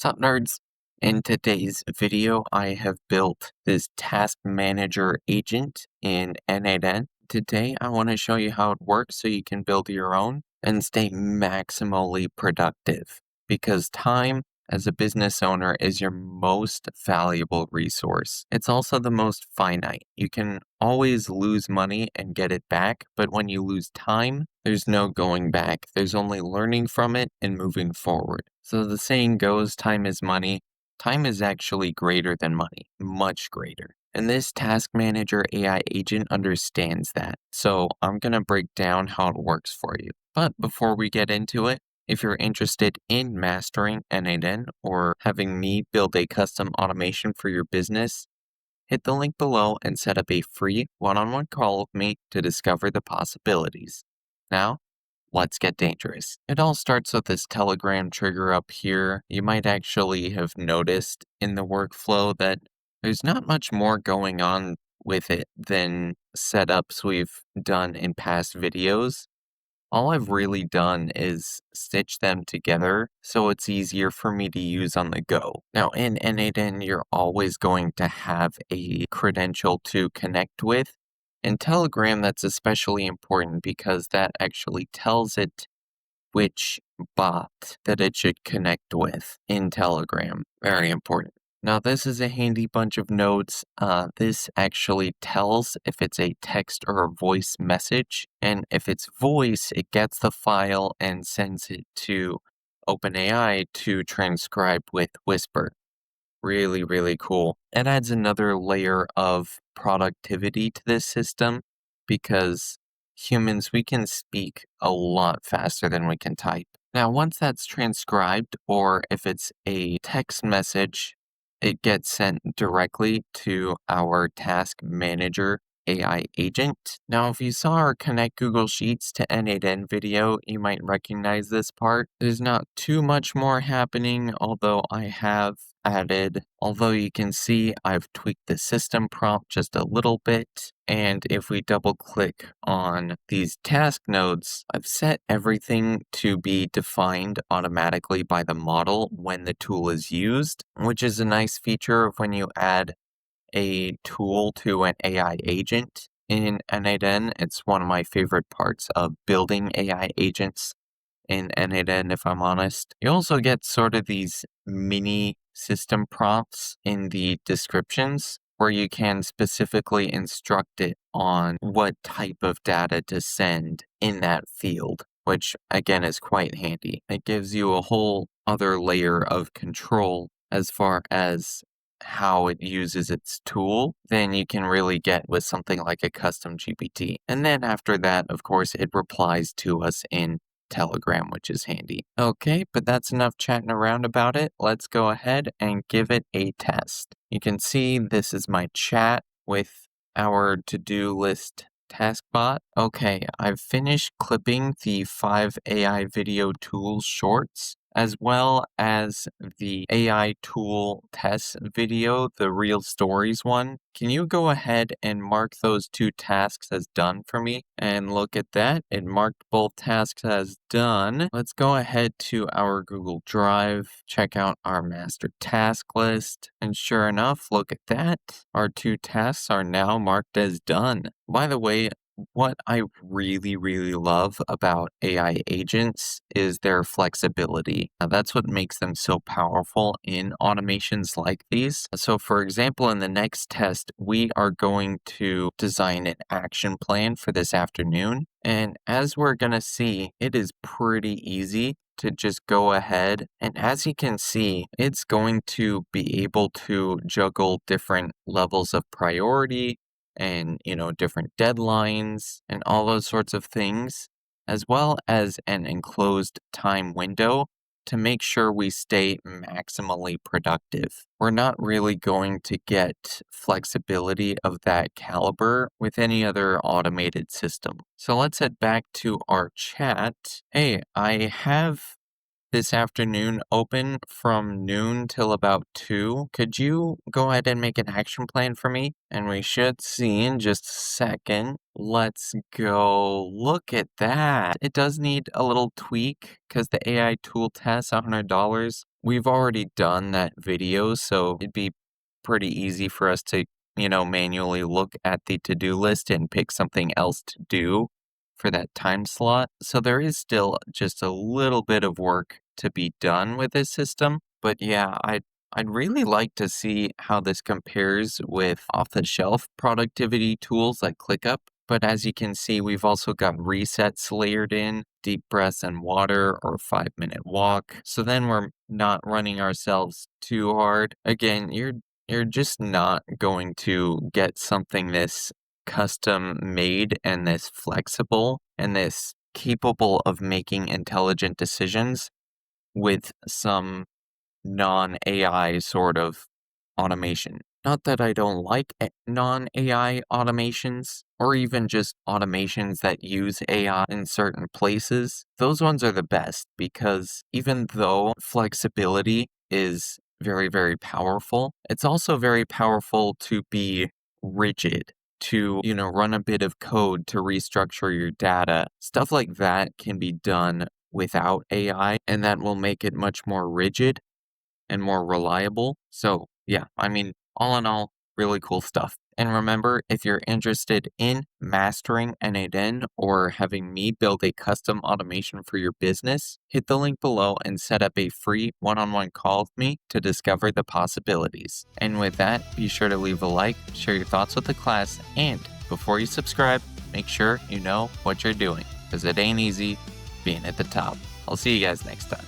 Sup nerds? In today's video, I have built this task manager agent in N8N. Today, I want to show you how it works so you can build your own and stay maximally productive. Because time as a business owner is your most valuable resource. It's also the most finite. You can always lose money and get it back, but when you lose time, there's no going back. There's only learning from it and moving forward. So the saying goes, time is money. Time is actually greater than money, much greater. And this task manager AI agent understands that. So I'm going to break down how it works for you. But before we get into it, if you're interested in mastering N8N or having me build a custom automation for your business, hit the link below and set up a free one-on-one call with me to discover the possibilities. Now, let's get dangerous. It all starts with this Telegram trigger up here. You might actually have noticed in the workflow that there's not much more going on with it than setups we've done in past videos. All I've really done is stitch them together so it's easier for me to use on the go. Now in N8N, you're always going to have a credential to connect with. In Telegram, that's especially important because that actually tells it which bot that it should connect with in Telegram. Very important. Now, this is a handy bunch of nodes. This actually tells if it's a text or a voice message. And if it's voice, it gets the file and sends it to OpenAI to transcribe with Whisper. Really, really cool. It adds another layer of productivity to this system because humans, we can speak a lot faster than we can type. Now, once that's transcribed, or if it's a text message, it gets sent directly to our task manager AI agent. Now, if you saw our Connect Google Sheets to N8N video, you might recognize this part. There's not too much more happening, although you can see I've tweaked the system prompt just a little bit. And if we double click on these task nodes, I've set everything to be defined automatically by the model when the tool is used, which is a nice feature of when you add a tool to an AI agent in N8N. It's one of my favorite parts of building AI agents in N8N, if I'm honest. You also get sort of these mini system prompts in the descriptions where you can specifically instruct it on what type of data to send in that field, which again is quite handy. It gives you a whole other layer of control as far as how it uses its tool than you can really get with something like a custom GPT. And then after that, of course, it replies to us in Telegram, which is handy. Okay, but that's enough chatting around about it. Let's go ahead and give it a test. You can see this is my chat with our to-do list task bot. Okay, I've finished clipping the 5 AI video tools shorts, as well as the AI tool test video, the real stories one. Can you go ahead and mark those 2 tasks as done for me? And look at that, it marked both tasks as done. Let's go ahead to our Google Drive, check out our master task list, and sure enough, look at that. Our 2 tasks are now marked as done. By the way, what I really, really love about AI agents is their flexibility. Now, that's what makes them so powerful in automations like these. So for example, in the next test, we are going to design an action plan for this afternoon. And as we're going to see, it is pretty easy to just go ahead. And as you can see, it's going to be able to juggle different levels of priority and, different deadlines and all those sorts of things, as well as an enclosed time window to make sure we stay maximally productive. We're not really going to get flexibility of that caliber with any other automated system. So let's head back to our chat. Hey, I have this afternoon open from noon till about 2. Could you go ahead and make an action plan for me? And we should see in just a second. Let's go. Look at that. It does need a little tweak because the AI tool test $100. we've already done that video, so it'd be pretty easy for us to, manually look at the to-do list and pick something else to do for that time slot. So there is still just a little bit of work to be done with this system. But yeah, I'd really like to see how this compares with off-the-shelf productivity tools like ClickUp. But as you can see, we've also got resets layered in, deep breaths and water, or 5-minute walk. So then we're not running ourselves too hard. Again, you're just not going to get something this custom made and this flexible and this capable of making intelligent decisions with some non-AI sort of automation. Not that I don't like non-AI automations or even just automations that use AI in certain places. Those ones are the best because even though flexibility is very, very powerful, it's also very powerful to be rigid, to, run a bit of code to restructure your data. Stuff like that can be done without AI, and that will make it much more rigid and more reliable. So, yeah, I mean, all in all, really cool stuff. And remember, if you're interested in mastering N8N or having me build a custom automation for your business, hit the link below and set up a free one-on-one call with me to discover the possibilities. And with that, be sure to leave a like, share your thoughts with the class, and before you subscribe, make sure you know what you're doing, because it ain't easy being at the top. I'll see you guys next time.